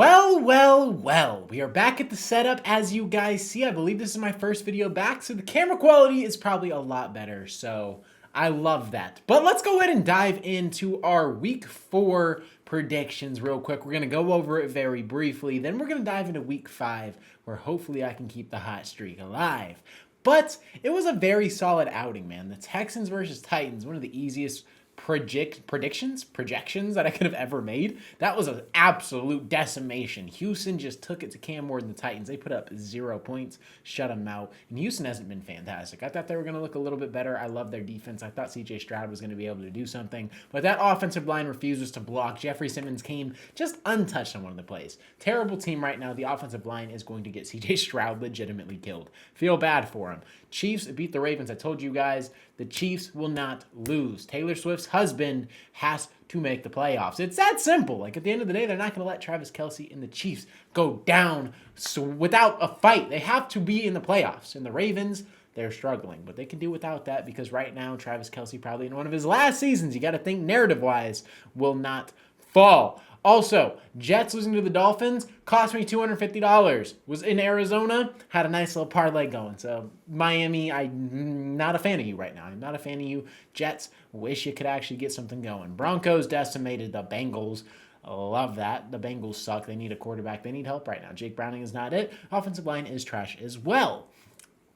Well, we are back at the setup. As you guys see, I believe this is my first video back, so the camera quality is probably a lot better, so I love that. But let's go ahead and dive into our week 4 predictions real quick. We're going to go over it very briefly, then we're going to dive into week 5, where hopefully I can keep the hot streak alive. But it was a very solid outing, man. The Texans versus Titans, one of the easiest projections that I could have ever made. That was an absolute decimation. Houston just took it to Cam more than the Titans. They put up 0 points, shut them out, and Houston hasn't been fantastic. I thought they were going to look a little bit better. I love their defense. I thought CJ Stroud was going to be able to do something, but that offensive line refuses to block. Jeffrey Simmons came just untouched on one of the plays. Terrible team right now. The offensive line is going to get CJ Stroud legitimately killed. Feel bad for him. Chiefs beat the Ravens. I told you guys, the Chiefs will not lose. Taylor Swift's husband has to make the playoffs. It's that simple. Like, at the end of the day, they're not going to let Travis Kelce and the Chiefs go down without a fight. They have to be in the playoffs. And the Ravens, they're struggling. But they can do without that because right now, Travis Kelce, probably in one of his last seasons, you got to think narrative-wise, will not fall. Also, Jets losing to the Dolphins cost me $250. Was in Arizona, had a nice little parlay going. So, Miami, I'm not a fan of you right now. I'm not a fan of you. Jets, wish you could actually get something going. Broncos decimated the Bengals. Love that. The Bengals suck. They need a quarterback. They need help right now. Jake Browning is not it. Offensive line is trash as well.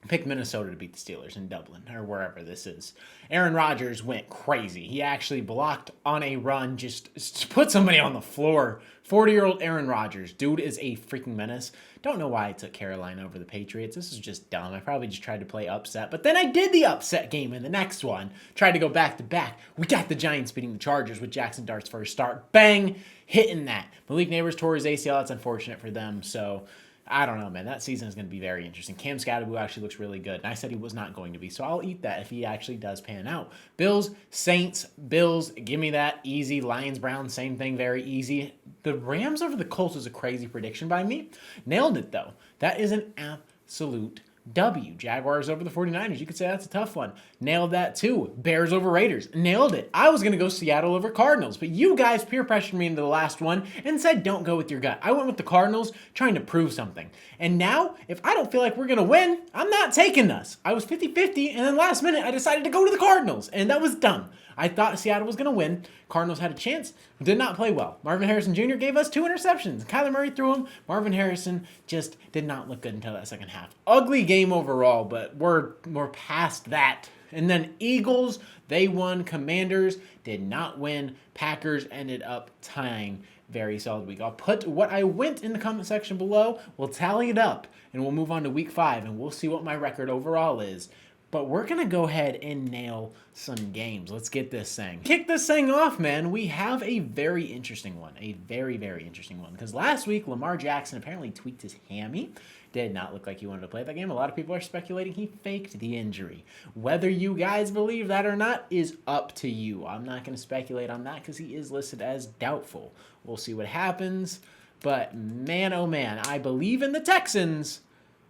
Picked Minnesota to beat the Steelers in Dublin, or wherever this is. Aaron Rodgers went crazy. He actually blocked on a run, just put somebody on the floor. 40-year-old Aaron Rodgers. Dude is a freaking menace. Don't know why I took Carolina over the Patriots. This is just dumb. I probably just tried to play upset. But then I did the upset game in the next one. Tried to go back-to-back. We got the Giants beating the Chargers with Jackson Dart's first start. Bang! Hitting that. Malik Neighbors tore his ACL. That's unfortunate for them, so I don't know, man. That season is going to be very interesting. Cam Scatterbu actually looks really good. And I said he was not going to be, so I'll eat that if he actually does pan out. Bills, Saints, Bills, give me that. Easy. Lions, Browns, same thing, very easy. The Rams over the Colts was a crazy prediction by me. Nailed it, though. That is an absolute W. Jaguars over the 49ers. You could say that's a tough one. Nailed that too. Bears over Raiders. Nailed it. I was going to go Seattle over Cardinals, but you guys peer pressured me into the last one and said don't go with your gut. I went with the Cardinals trying to prove something. And now, if I don't feel like we're going to win, I'm not taking us. I was 50-50, and then last minute I decided to go to the Cardinals, and that was dumb. I thought Seattle was going to win. Cardinals had a chance. Did not play well. Marvin Harrison Jr. gave us 2 interceptions. Kyler Murray threw them. Marvin Harrison just did not look good until that second half. Ugly game overall, but we're past that. And then Eagles, they won. Commanders did not win. Packers ended up tying. Very solid week. I'll put what I went in the comment section below. We'll tally it up, and we'll move on to week 5, and we'll see what my record overall is. But we're going to go ahead and nail some games. Let's get this thing. Kick this thing off, man. We have a very interesting one. A very, very interesting one. Because last week, Lamar Jackson apparently tweaked his hammy. Did not look like he wanted to play that game. A lot of people are speculating he faked the injury. Whether you guys believe that or not is up to you. I'm not going to speculate on that because he is listed as doubtful. We'll see what happens. But man, oh man, I believe in the Texans.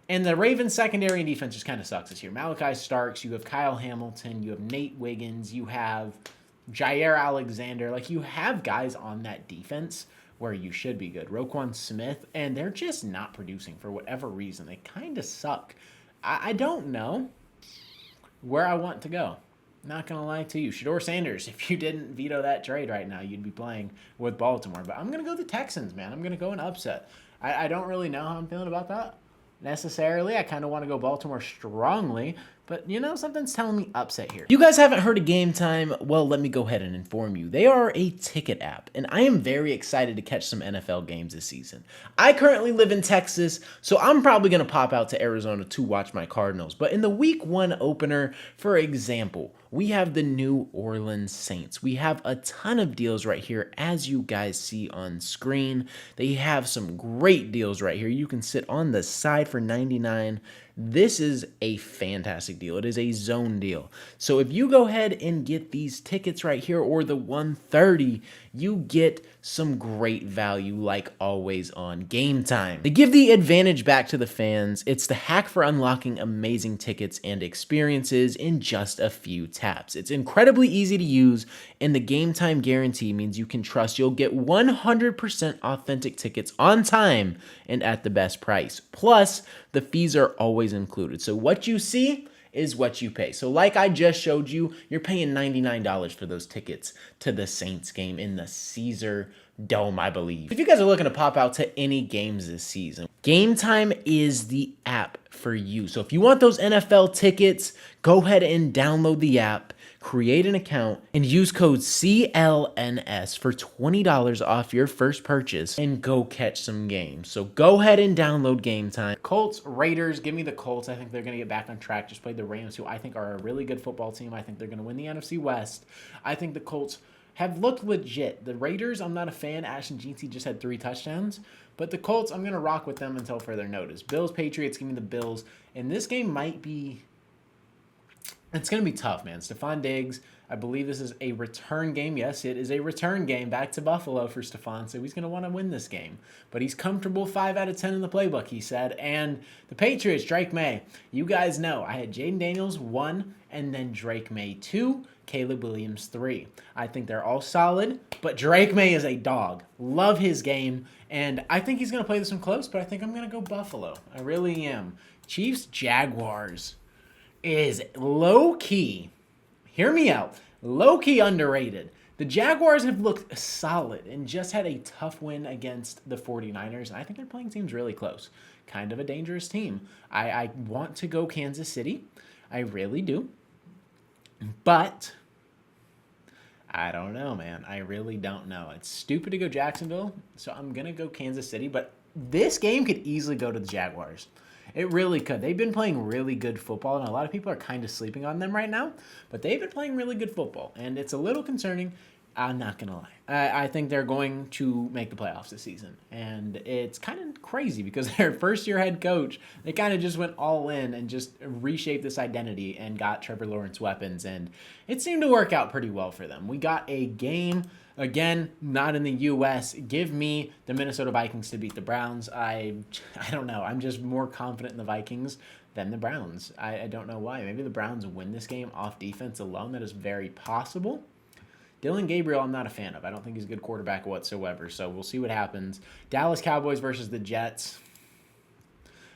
And the Ravens secondary and defense just kind of sucks this year. Malachi Starks, you have Kyle Hamilton, you have Nate Wiggins, you have Jair Alexander. Like, you have guys on that defense where you should be good. Roquan Smith, and they're just not producing for whatever reason. They kind of suck. I don't know where I want to go. Not going to lie to you. Shedeur Sanders, if you didn't veto that trade right now, you'd be playing with Baltimore. But I'm going to go the Texans, man. I'm going to go an upset. I don't really know how I'm feeling about that necessarily. I kind of want to go Baltimore strongly, but you know, something's telling me upset here. You guys haven't heard of GameTime? Well, let me go ahead and inform you. They are a ticket app, and I am very excited to catch some NFL games this season. I currently live in Texas, so I'm probably going to pop out to Arizona to watch my Cardinals. But in the week 1 opener, for example, we have the New Orleans Saints. We have a ton of deals right here, as you guys see on screen. They have some great deals right here. You can sit on the side for $99. this is a fantastic deal. It is a zone deal. So if you go ahead and get these tickets right here, or the 130, you get some great value like always on Game Time. To give the advantage back to the fans, it's the hack for unlocking amazing tickets and experiences in just a few taps. It's incredibly easy to use, and the Game Time guarantee means you can trust you'll get 100% authentic tickets on time and at the best price. Plus, the fees are always included. So what you see is what you pay. So like I just showed you, you're paying $99 for those tickets to the Saints game in the Caesar Dome, I believe. If you guys are looking to pop out to any games this season, Game Time is the app for you. So if you want those NFL tickets, go ahead and download the app, create an account, and use code CLNS for $20 off your first purchase and go catch some games. So go ahead and download Game Time. Colts, Raiders, give me the Colts. I think they're going to get back on track. Just played the Rams, who I think are a really good football team. I think they're going to win the NFC West. I think the Colts have looked legit. The Raiders, I'm not a fan. Ashton Jeanty just had 3 touchdowns. But the Colts, I'm going to rock with them until further notice. Bills, Patriots, give me the Bills. And this game might be... It's going to be tough, man. Stephon Diggs, I believe this is a return game. Yes, it is a return game back to Buffalo for Stephon, so he's going to want to win this game. But he's comfortable 5 out of 10 in the playbook, he said. And the Patriots, Drake May. You guys know I had Jaden Daniels 1 and then Drake May 2, Caleb Williams 3. I think they're all solid, but Drake May is a dog. Love his game, and I think he's going to play this one close, but I think I'm going to go Buffalo. I really am. Chiefs, Jaguars is low-key, hear me out, low-key underrated. The Jaguars have looked solid and just had a tough win against the 49ers, and I think they're playing teams really close. Kind of a dangerous team. I want to go Kansas City. I really do. But I don't know, man. I really don't know. It's stupid to go Jacksonville, so I'm going to go Kansas City, but this game could easily go to the Jaguars. It really could. They've been playing really good football, and a lot of people are kind of sleeping on them right now, but they've been playing really good football, and it's a little concerning. I'm not going to lie. I think they're going to make the playoffs this season, and it's kind of crazy because their first-year head coach, they kind of just went all in and just reshaped this identity and got Trevor Lawrence weapons, and it seemed to work out pretty well for them. We got a game. Again, not in the U.S. Give me the Minnesota Vikings to beat the Browns. I don't know. I'm just more confident in the Vikings than the Browns. I don't know why. Maybe the Browns win this game off defense alone. That is very possible. Dylan Gabriel, I'm not a fan of. I don't think he's a good quarterback whatsoever, so we'll see what happens. Dallas Cowboys versus the Jets.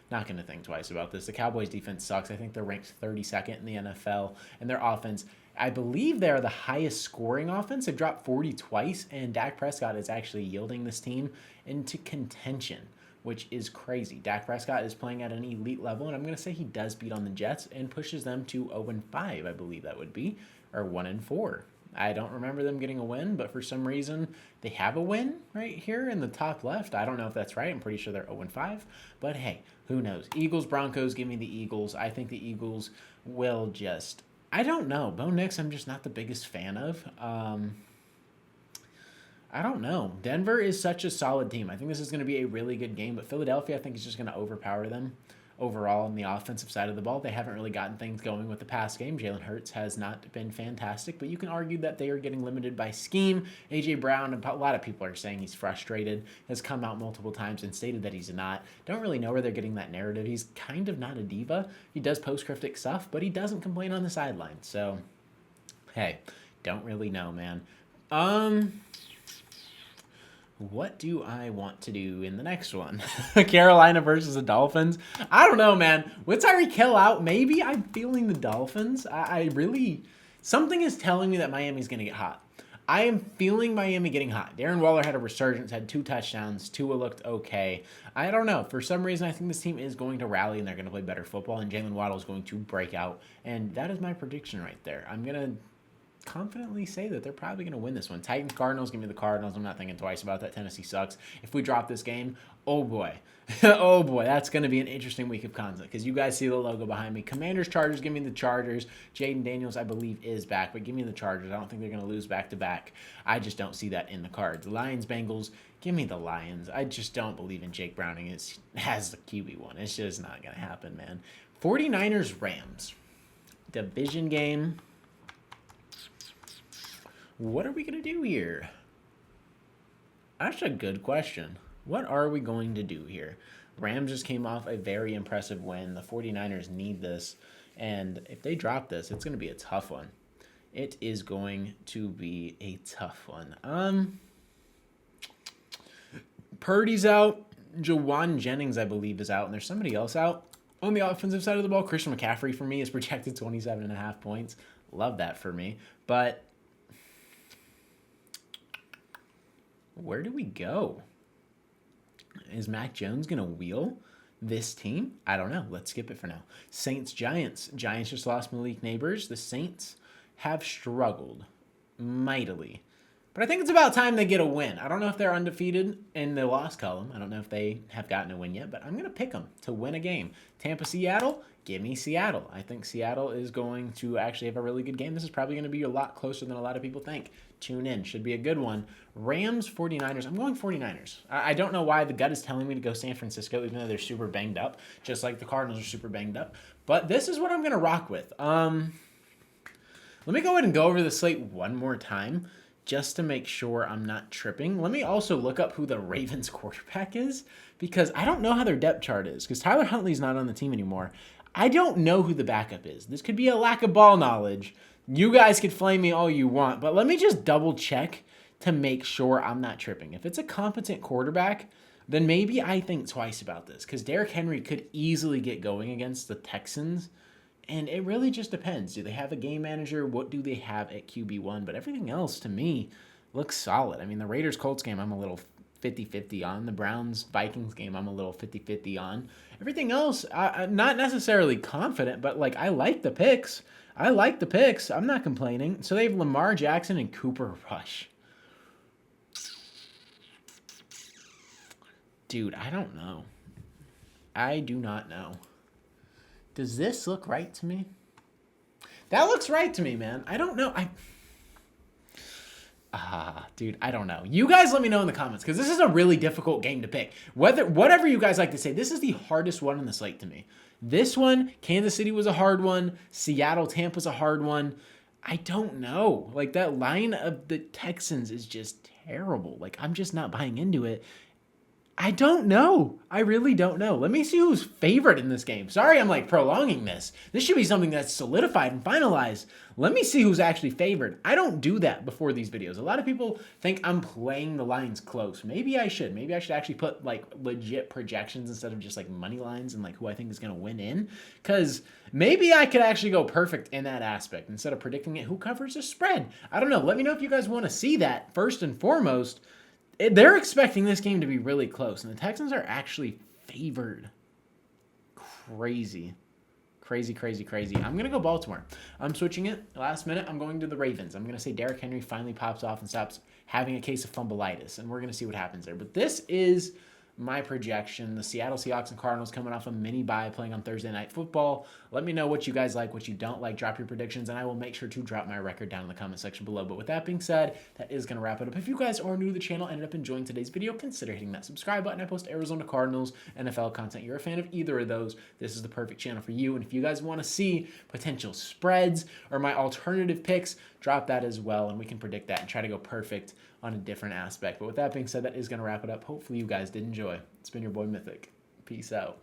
Not going to think twice about this. The Cowboys' defense sucks. I think they're ranked 32nd in the NFL, and their offense, I believe they're the highest scoring offense. They've dropped 40 twice, and Dak Prescott is actually yielding this team into contention, which is crazy. Dak Prescott is playing at an elite level, and I'm going to say he does beat on the Jets and pushes them to 0-5, I believe that would be, or 1-4. I don't remember them getting a win, but for some reason, they have a win right here in the top left. I don't know if that's right. I'm pretty sure they're 0-5, but hey, who knows? Eagles, Broncos, give me the Eagles. I think the Eagles will just... I don't know. Bo Nix, I'm just not the biggest fan of. I don't know. Denver is such a solid team. I think this is going to be a really good game, but Philadelphia, I think, is just going to overpower them overall on the offensive side of the ball. They haven't really gotten things going with the pass game. Jalen Hurts has not been fantastic, but you can argue that they are getting limited by scheme. A.J. Brown, a lot of people are saying he's frustrated, has come out multiple times and stated that he's not. Don't really know where they're getting that narrative. He's kind of not a diva. He does post cryptic stuff, but he doesn't complain on the sidelines. So, hey, don't really know, man. What do I want to do in the next one? Carolina versus the Dolphins? I don't know, man. With Tyreek Hill out, maybe I'm feeling the Dolphins. I really... Something is telling me that Miami's going to get hot. I am feeling Miami getting hot. Darren Waller had a resurgence, had 2 touchdowns. Tua looked okay. I don't know. For some reason, I think this team is going to rally and they're going to play better football, and Jalen Waddle is going to break out. And that is my prediction right there. I'm going to confidently say that they're probably going to win this one. Titans, Cardinals, give me the Cardinals. I'm not thinking twice about that. Tennessee sucks. If we drop this game, oh boy. Oh boy, that's going to be an interesting week of content because you guys see the logo behind me. Commanders, Chargers, give me the Chargers. Jaden Daniels, I believe, is back, but give me the Chargers. I don't think they're going to lose back-to-back. I just don't see that in the cards. Lions, Bengals, Give me the Lions. I just don't believe in Jake Browning has the QB1. It's just not going to happen, man. 49ers, Rams. Division game. What are we going to do here? That's a good question. What are we going to do here? Rams just came off a very impressive win. The 49ers need this. And if they drop this, it's going to be a tough one. It is going to be a tough one. Purdy's out. Jawan Jennings, I believe, is out. And there's somebody else out on the offensive side of the ball. Christian McCaffrey, for me, is projected 27.5 points. Love that for me. But where do we go? Is Mac Jones going to wheel this team? I don't know. Let's skip it for now. Saints, Giants. Giants just lost Malik Neighbors. The Saints have struggled mightily. But I think it's about time they get a win. I don't know if they're undefeated in the loss column. I don't know if they have gotten a win yet, but I'm going to pick them to win a game. Tampa, Seattle, give me Seattle. I think Seattle is going to actually have a really good game. This is probably going to be a lot closer than a lot of people think. Tune in. Should be a good one. Rams, 49ers. I'm going 49ers. I don't know why the gut is telling me to go San Francisco, even though they're super banged up, just like the Cardinals are super banged up. But this is what I'm going to rock with. Let me go ahead and go over the slate one more time, just to make sure I'm not tripping. Let me also look up who the Ravens quarterback is, because I don't know how their depth chart is, because Tyler Huntley's not on the team anymore. I don't know who the backup is. This could be a lack of ball knowledge. You guys could flame me all you want, but let me just double check to make sure I'm not tripping. If it's a competent quarterback, then maybe I think twice about this, because Derrick Henry could easily get going against the Texans. And it really just depends. Do they have a game manager? What do they have at QB1? But everything else, to me, looks solid. I mean, the Raiders-Colts game, I'm a little 50-50 on. The Browns-Vikings game, I'm a little 50-50 on. Everything else, not necessarily confident, but, like, I like the picks. I'm not complaining. So they have Lamar Jackson and Cooper Rush. Dude, I don't know. I do not know. Does this look right to me? That looks right to me, man. I don't know. Dude, I don't know. You guys let me know in the comments, because this is a really difficult game to pick. Whatever you guys like to say, this is the hardest one on the slate to me. This one, Kansas City was a hard one. Seattle, Tampa's a hard one. I don't know. Like, that line of the Texans is just terrible. Like, I'm just not buying into it. I don't know. I really don't know. Let me see who's favored in this game. Sorry, I'm like prolonging this. This should be something that's solidified and finalized. Let me see who's actually favored. I don't do that before these videos. A lot of people think I'm playing the lines close. Maybe I should. Maybe I should actually put like legit projections instead of just like money lines and like who I think is going to win in. Because maybe I could actually go perfect in that aspect instead of predicting it. Who covers the spread? I don't know. Let me know if you guys want to see that first and foremost. They're expecting this game to be really close, and the Texans are actually favored. Crazy. I'm going to go Baltimore. I'm switching it. Last minute, I'm going to the Ravens. I'm going to say Derrick Henry finally pops off and stops having a case of fumbleitis, and we're going to see what happens there. But this is my projection. The Seattle Seahawks and Cardinals coming off a mini bye playing on Thursday Night Football. Let me know what you guys like, what you don't like. Drop your predictions, and I will make sure to drop my record down in the comment section below. But with that being said, that is going to wrap it up. If you guys are new to the channel and ended up enjoying today's video, consider hitting that subscribe button. I post Arizona Cardinals, NFL content. You're a fan of either of those, this is the perfect channel for you. And if you guys want to see potential spreads or my alternative picks, drop that as well, and we can predict that and try to go perfect on a different aspect. But with that being said, that is going to wrap it up. Hopefully you guys did enjoy. It's been your boy Mythic. Peace out.